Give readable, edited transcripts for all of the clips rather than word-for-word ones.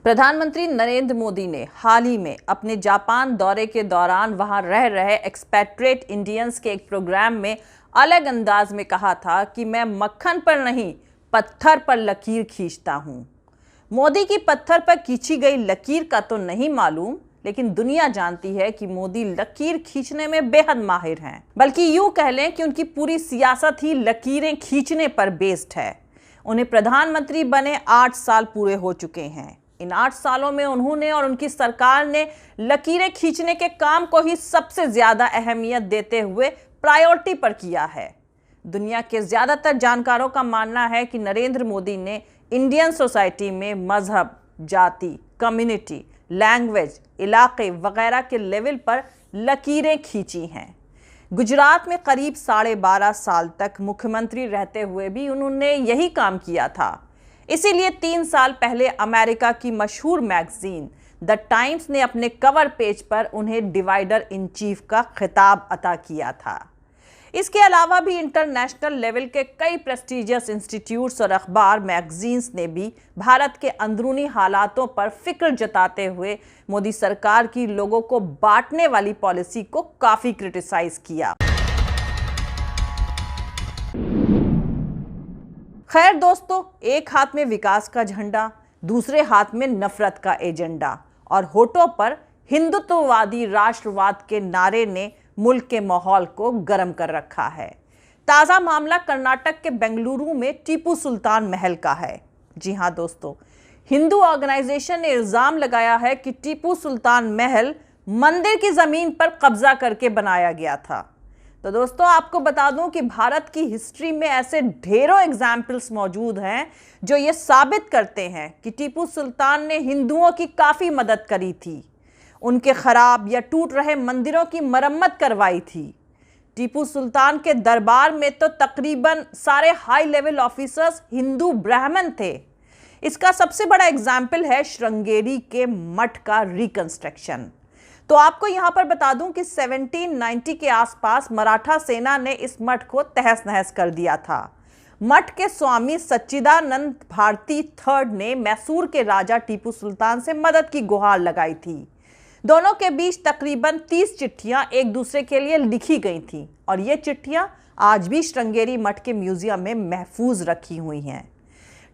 प्रधानमंत्री नरेंद्र मोदी ने हाल ही में अपने जापान दौरे के दौरान वहां रह रहे एक्सपेट्रिएट इंडियंस के एक प्रोग्राम में अलग अंदाज में कहा था कि मैं मक्खन पर नहीं, पत्थर पर लकीर खींचता हूं। मोदी की पत्थर पर खींची गई लकीर का तो नहीं मालूम, लेकिन दुनिया जानती है कि मोदी लकीर खींचने में बेहद माहिर हैं। बल्कि यूं कह लें कि उनकी पूरी सियासत ही लकीरें खींचने पर बेस्ड है। उन्हें प्रधानमंत्री बने 8 साल पूरे हो चुके हैं। इन 8 सालों में उन्होंने और उनकी सरकार ने लकीरें खींचने के काम को ही सबसे ज्यादा अहमियत देते हुए प्रायोरिटी पर किया है। दुनिया के ज्यादातर जानकारों का मानना है कि नरेंद्र मोदी ने इंडियन सोसाइटी में मजहब, जाति, कम्युनिटी, लैंग्वेज, इलाके वगैरह के लेवल पर लकीरें खींची हैं। गुजरात में करीब 12.5 साल तक मुख्यमंत्री रहते हुए भी उन्होंने यही काम किया था। इसीलिए 3 साल पहले अमेरिका की मशहूर मैगजीन द टाइम्स ने अपने कवर पेज पर उन्हें डिवाइडर इन चीफ का खिताब अता किया था। इसके अलावा भी इंटरनेशनल लेवल के कई प्रेस्टीजियस इंस्टीट्यूट्स और अखबार, मैगजीन्स ने भी भारत के अंदरूनी हालातों पर फिक्र जताते हुए मोदी सरकार की लोगों को बांटने वाली पॉलिसी को काफी क्रिटिसाइज किया। खैर दोस्तों, एक हाथ में विकास का झंडा, दूसरे हाथ में नफरत का एजेंडा और होठों पर हिंदुत्ववादी राष्ट्रवाद के नारे ने मुल्क के माहौल को गर्म कर रखा है। ताजा मामला कर्नाटक के बेंगलुरु में टीपू सुल्तान महल का है। जी हां दोस्तों, हिंदू ऑर्गेनाइजेशन ने इल्जाम लगाया है कि टीपू सुल्तान महल मंदिर की जमीन पर कब्जा करके बनाया गया था। तो दोस्तों, आपको बता दूं कि भारत की हिस्ट्री में ऐसे ढेरों एग्जाम्पल्स मौजूद हैं जो ये साबित करते हैं कि टीपू सुल्तान ने हिंदुओं की काफ़ी मदद करी थी, उनके खराब या टूट रहे मंदिरों की मरम्मत करवाई थी। टीपू सुल्तान के दरबार में तो तकरीबन सारे हाई लेवल ऑफिसर्स हिंदू ब्राह्मण थे। इसका सबसे बड़ा एग्जाम्पल है श्रृंगेरी के मठ का रिकंस्ट्रक्शन। तो आपको यहां पर बता दूं कि 1790 के आसपास मराठा सेना ने इस मठ को तहस नहस कर दिया था। मठ के स्वामी सच्चिदानंद भारती थर्ड ने मैसूर के राजा टीपू सुल्तान से मदद की गुहार लगाई थी। दोनों के बीच तकरीबन 30 चिट्ठियां एक दूसरे के लिए लिखी गई थीं और ये चिट्ठियां आज भी श्रृंगेरी मठ के म्यूजियम में महफूज रखी हुई हैं।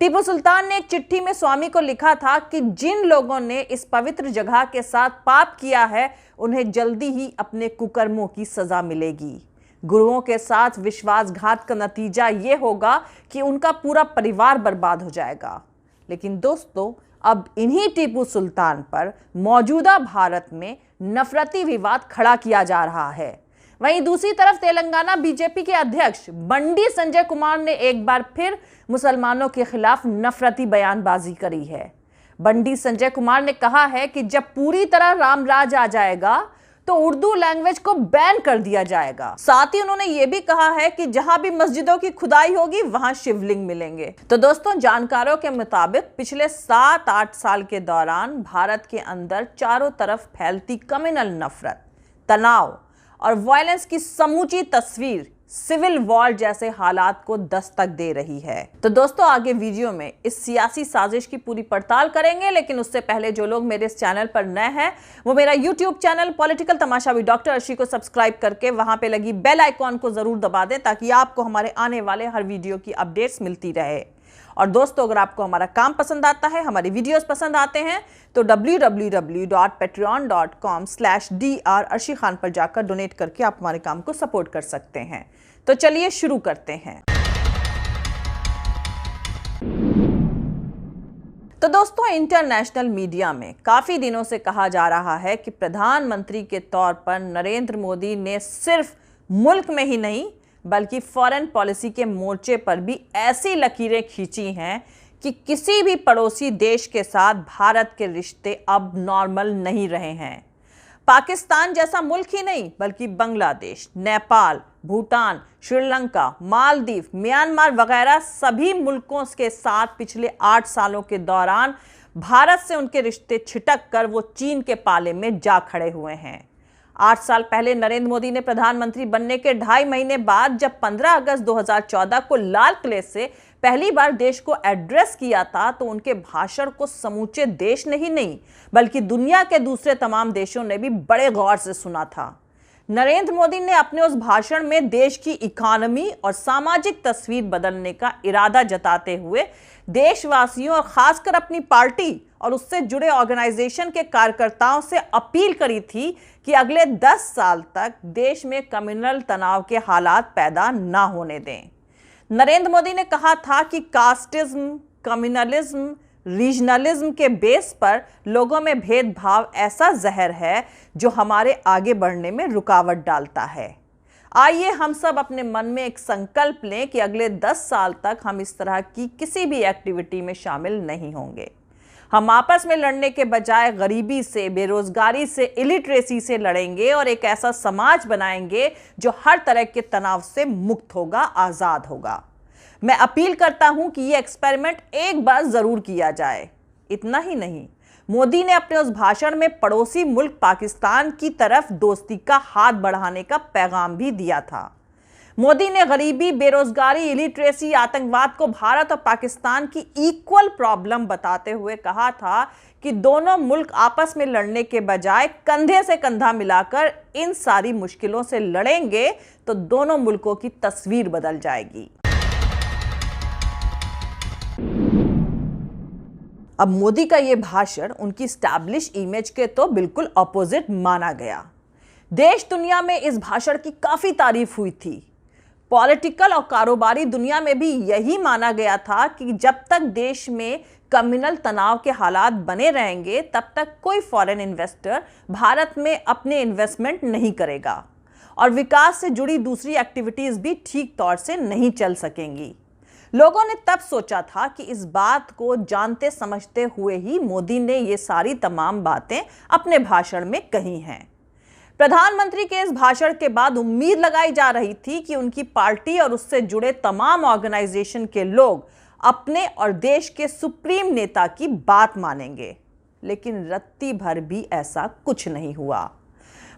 टीपू सुल्तान ने एक चिट्ठी में स्वामी को लिखा था कि जिन लोगों ने इस पवित्र जगह के साथ पाप किया है, उन्हें जल्दी ही अपने कुकर्मों की सजा मिलेगी। गुरुओं के साथ विश्वासघात का नतीजा यह होगा कि उनका पूरा परिवार बर्बाद हो जाएगा। लेकिन दोस्तों, अब इन्हीं टीपू सुल्तान पर मौजूदा भारत में नफरती विवाद खड़ा किया जा रहा है। वहीं दूसरी तरफ तेलंगाना बीजेपी के अध्यक्ष बंडी संजय कुमार ने एक बार फिर मुसलमानों के खिलाफ नफरती बयानबाजी करी है। बंडी संजय कुमार ने कहा है कि जब पूरी तरह रामराज आ जाएगा तो उर्दू लैंग्वेज को बैन कर दिया जाएगा। साथ ही उन्होंने ये भी कहा है कि जहां भी मस्जिदों की खुदाई होगी वहां शिवलिंग मिलेंगे। तो दोस्तों, जानकारों के मुताबिक पिछले 7-8 साल के दौरान भारत के अंदर चारों तरफ फैलती कम्युनल नफरत, तनाव और वायलेंस की समूची तस्वीर सिविल वॉर जैसे हालात को दस्तक दे रही है। तो दोस्तों, आगे वीडियो में इस सियासी साजिश की पूरी पड़ताल करेंगे, लेकिन उससे पहले जो लोग मेरे इस चैनल पर नए हैं वो मेरा YouTube channel political Tamasha with doctor Arshi को सब्सक्राइब करके वहां पे लगी बेल आइकॉन को जरूर दबा दें ताकि आपको हमारे आने वाले हर वीडियो की अपडेट्स मिलती रहे। और दोस्तों, अगर आपको हमारा काम पसंद आता है, हमारे वीडियोस पसंद आते हैं तो www.patreon.com/dr अर्शी खान पर जाकर डोनेट करके आप हमारे काम को सपोर्ट कर सकते हैं। तो चलिए शुरू करते हैं। तो दोस्तों, इंटरनेशनल मीडिया में काफी दिनों से कहा जा रहा है कि प्रधानमंत्री के तौर पर नरेंद्र मोदी ने सिर्फ मुल्क में ही नहीं बल्कि फॉरेन पॉलिसी के मोर्चे पर भी ऐसी लकीरें खींची हैं कि किसी भी पड़ोसी देश के साथ भारत के रिश्ते अब नॉर्मल नहीं रहे हैं। पाकिस्तान जैसा मुल्क ही नहीं बल्कि बांग्लादेश, नेपाल, भूटान, श्रीलंका, मालदीव, म्यांमार वगैरह सभी मुल्कों के साथ पिछले 8 सालों के दौरान भारत से उनके रिश्ते छिटक कर वो चीन के पाले में जा खड़े हुए हैं। 8 साल पहले नरेंद्र मोदी ने प्रधानमंत्री बनने के 2.5 महीने बाद जब 15 अगस्त 2014 को लाल किले से पहली बार देश को एड्रेस किया था तो उनके भाषण को समूचे देश ने ही नहीं बल्कि दुनिया के दूसरे तमाम देशों ने भी बड़े गौर से सुना था। नरेंद्र मोदी ने अपने उस भाषण में देश की इकोनॉमी और सामाजिक तस्वीर बदलने का इरादा जताते हुए देशवासियों और खासकर अपनी पार्टी और उससे जुड़े ऑर्गेनाइजेशन के कार्यकर्ताओं से अपील करी थी कि अगले 10 साल तक देश में कम्युनल तनाव के हालात पैदा ना होने दें। नरेंद्र मोदी ने कहा था कि कास्टिज्म, कम्युनलिज्म, रीजनलिज्म के बेस पर लोगों में भेदभाव ऐसा जहर है जो हमारे आगे बढ़ने में रुकावट डालता है। आइए हम सब अपने मन में एक संकल्प लें कि अगले 10 साल तक हम इस तरह की किसी भी एक्टिविटी में शामिल नहीं होंगे। हम आपस में लड़ने के बजाय गरीबी से, बेरोजगारी से, इलिटरेसी से लड़ेंगे और एक ऐसा समाज बनाएंगे जो हर तरह के तनाव से मुक्त होगा, आजाद होगा। मैं अपील करता हूं कि यह एक्सपेरिमेंट एक बार जरूर किया जाए। इतना ही नहीं, मोदी ने अपने उस भाषण में पड़ोसी मुल्क पाकिस्तान की तरफ दोस्ती का हाथ बढ़ाने का पैगाम भी दिया था। मोदी ने गरीबी, बेरोजगारी, इलिटरेसी, आतंकवाद को भारत और पाकिस्तान की इक्वल प्रॉब्लम बताते हुए कहा था कि दोनों मुल्क आपस में लड़ने के बजाय कंधे से कंधा मिलाकर इन सारी मुश्किलों से लड़ेंगे तो दोनों मुल्कों की तस्वीर बदल जाएगी। अब मोदी का यह भाषण उनकी स्टैब्लिश इमेज के तो बिल्कुल अपोजिट माना गया। देश दुनिया में इस भाषण की काफी तारीफ हुई थी। पॉलिटिकल और कारोबारी दुनिया में भी यही माना गया था कि जब तक देश में कम्युनल तनाव के हालात बने रहेंगे तब तक कोई फॉरेन इन्वेस्टर भारत में अपने इन्वेस्टमेंट नहीं करेगा और विकास से जुड़ी दूसरी एक्टिविटीज भी ठीक तौर से नहीं चल सकेंगी। लोगों ने तब सोचा था कि इस बात को जानते समझते हुए ही मोदी ने ये सारी तमाम बातें अपने भाषण में कही हैं। प्रधानमंत्री के इस भाषण के बाद उम्मीद लगाई जा रही थी कि उनकी पार्टी और उससे जुड़े तमाम ऑर्गेनाइजेशन के लोग अपने और देश के सुप्रीम नेता की बात मानेंगे, लेकिन रत्ती भर भी ऐसा कुछ नहीं हुआ।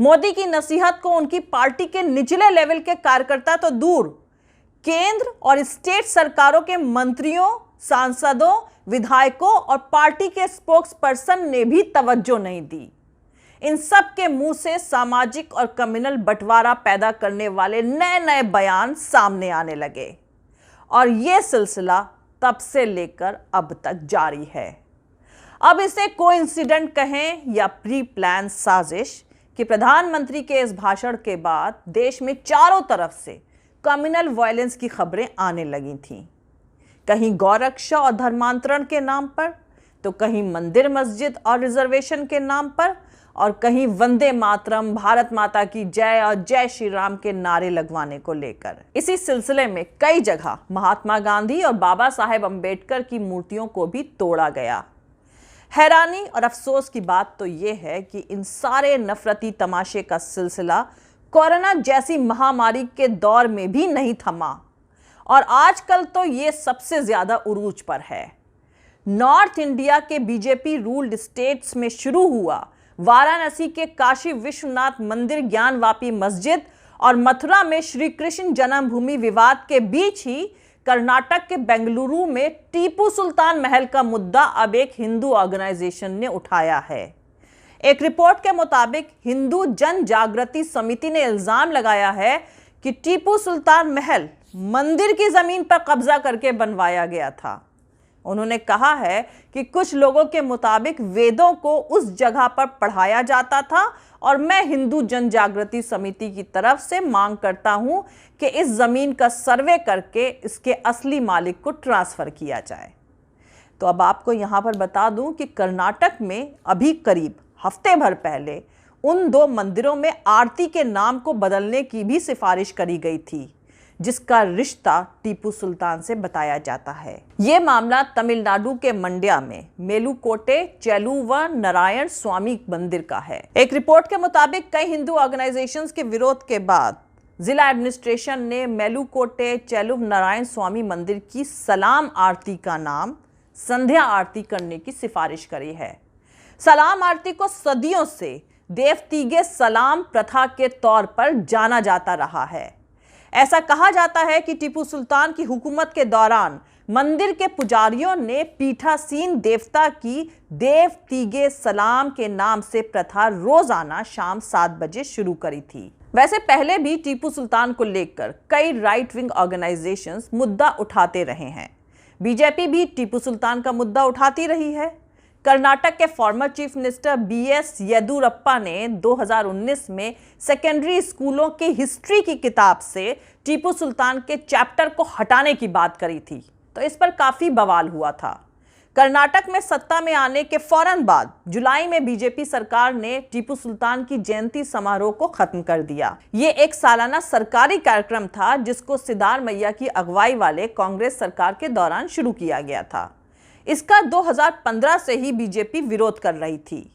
मोदी की नसीहत को उनकी पार्टी के निचले लेवल के कार्यकर्ता तो दूर, केंद्र और स्टेट सरकारों के मंत्रियों, सांसदों, विधायकों और पार्टी के स्पोक्स पर्सन ने भी तवज्जो नहीं दी। इन सब के मुंह से सामाजिक और कम्युनल बंटवारा पैदा करने वाले नए नए बयान सामने आने लगे और यह सिलसिला तब से लेकर अब तक जारी है। अब इसे कोइंसिडेंट कहें या प्री प्लान साजिश कि प्रधानमंत्री के इस भाषण के बाद देश में चारों तरफ से कम्युनल वायलेंस की खबरें आने लगी थीं। कहीं गौरक्षा और धर्मांतरण के नाम पर, तो कहीं मंदिर मस्जिद और रिजर्वेशन के नाम पर, और कहीं वंदे मातरम, भारत माता की जय और जय श्री राम के नारे लगवाने को लेकर। इसी सिलसिले में कई जगह महात्मा गांधी और बाबा साहेब अंबेडकर की मूर्तियों को भी तोड़ा गया। हैरानी और अफसोस की बात तो यह है कि इन सारे नफरती तमाशे का सिलसिला कोरोना जैसी महामारी के दौर में भी नहीं थमा और आजकल तो ये सबसे ज्यादा उरूज पर है। नॉर्थ इंडिया के बीजेपी रूल्ड स्टेट्स में शुरू हुआ वाराणसी के काशी विश्वनाथ मंदिर, ज्ञानवापी मस्जिद और मथुरा में श्री कृष्ण जन्मभूमि विवाद के बीच ही कर्नाटक के बेंगलुरु में टीपू सुल्तान महल का मुद्दा अब एक हिंदू ऑर्गेनाइजेशन ने उठाया है। एक रिपोर्ट के मुताबिक हिंदू जन जागृति समिति ने इल्जाम लगाया है कि टीपू सुल्तान महल मंदिर की जमीन पर कब्जा करके बनवाया गया था। उन्होंने कहा है कि कुछ लोगों के मुताबिक वेदों को उस जगह पर पढ़ाया जाता था और मैं हिंदू जन जागृति समिति की तरफ से मांग करता हूं कि इस जमीन का सर्वे करके इसके असली मालिक को ट्रांसफर किया जाए। तो अब आपको यहां पर बता दूं कि कर्नाटक में अभी करीब हफ्ते भर पहले उन दो मंदिरों में आरती के नाम को बदलने की भी सिफारिश करी गई थी, जिसका रिश्ता टीपू सुल्तान से बताया जाता है। ये मामला तमिलनाडु के मंड्या में मेलुकोटे चेलुव नारायण स्वामी मंदिर का है। एक रिपोर्ट के मुताबिक कई हिंदू ऑर्गेनाइजेशंस के विरोध के बाद जिला एडमिनिस्ट्रेशन ने मेलुकोटे चेलुव नारायण स्वामी मंदिर की सलाम आरती का नाम संध्या आरती करने की सिफारिश करी है। सलाम आरती को सदियों से देवतीगे सलाम प्रथा के तौर पर जाना जाता रहा है। ऐसा कहा जाता है कि टीपू सुल्तान की हुकूमत के दौरान मंदिर के पुजारियों ने पीठासीन देवता की देव तीगे सलाम के नाम से प्रथा रोजाना शाम 7 बजे शुरू करी थी। वैसे पहले भी टीपू सुल्तान को लेकर कई राइट विंग ऑर्गेनाइजेशंस मुद्दा उठाते रहे हैं। बीजेपी भी टीपू सुल्तान का मुद्दा उठाती रही है। कर्नाटक के former chief minister BS Yediyurappa ने 2019 में सेकेंडरी स्कूलों की हिस्ट्री की किताब से टीपू सुल्तान के चैप्टर को हटाने की बात करी थी, तो इस पर काफी बवाल हुआ था। कर्नाटक में सत्ता में आने के फौरन बाद जुलाई में बीजेपी सरकार ने टीपू सुल्तान की जयंती समारोह को खत्म कर दिया। ये एक सालाना सरकारी कार्यक्रम था जिसको सिद्धार मैया की अगुवाई वाले कांग्रेस सरकार के दौरान शुरू किया गया था। इसका 2015 से ही बीजेपी विरोध कर रही थी।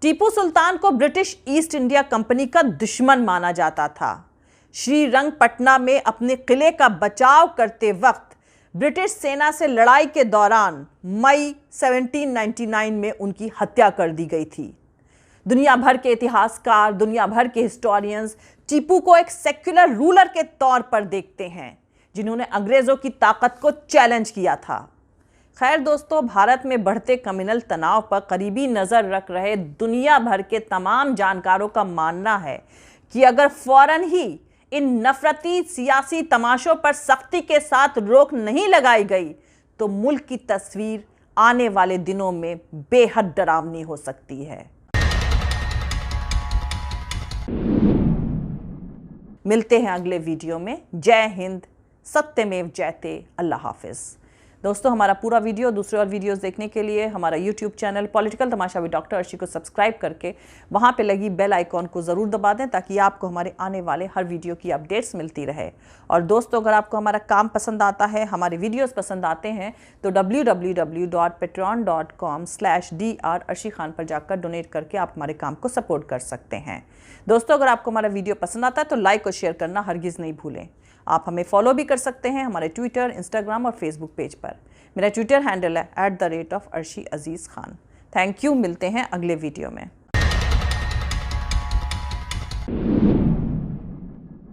टीपू सुल्तान को ब्रिटिश ईस्ट इंडिया कंपनी का दुश्मन माना जाता था। श्रीरंगपटना में अपने किले का बचाव करते वक्त ब्रिटिश सेना से लड़ाई के दौरान मई 1799 में उनकी हत्या कर दी गई थी। दुनिया भर के इतिहासकार, दुनिया भर के हिस्टोरियंस टीपू को एक सेक्युलर रूलर के तौर पर देखते हैं जिन्होंने अंग्रेजों की ताकत को चैलेंज किया था। खैर दोस्तों, भारत में बढ़ते कम्युनल तनाव पर करीबी नजर रख रहे दुनिया भर के तमाम जानकारों का मानना है कि अगर फौरन ही इन नफरती सियासी तमाशों पर सख्ती के साथ रोक नहीं लगाई गई तो मुल्क की तस्वीर आने वाले दिनों में बेहद डरावनी हो सकती है। मिलते हैं अगले वीडियो में। जय हिंद, सत्यमेव जयते, अल्लाह हाफिज। दोस्तों, हमारा पूरा वीडियो, दूसरे और वीडियोस देखने के लिए हमारा YouTube channel political Tamasha with doctor Arshi को सब्सक्राइब करके वहां पे लगी बेल आइकॉन को ज़रूर दबा दें ताकि आपको हमारे आने वाले हर वीडियो की अपडेट्स मिलती रहे। और दोस्तों, अगर आपको हमारा काम पसंद आता है, हमारे वीडियोस पसंद आते हैं तो www.patreon.com/dr अर्शी खान पर जाकर डोनेट करके आप हमारे काम को सपोर्ट कर सकते हैं। दोस्तों, अगर आपको हमारा वीडियो पसंद आता है तो लाइक और शेयर करना हरगिज़ नहीं भूलें। आप हमें फॉलो भी कर सकते हैं हमारे ट्विटर, इंस्टाग्राम और फेसबुक पेज पर। मेरा ट्विटर हैंडल है @अर्शी अजीज़ खान। Thank you. मिलते हैं अगले वीडियो में।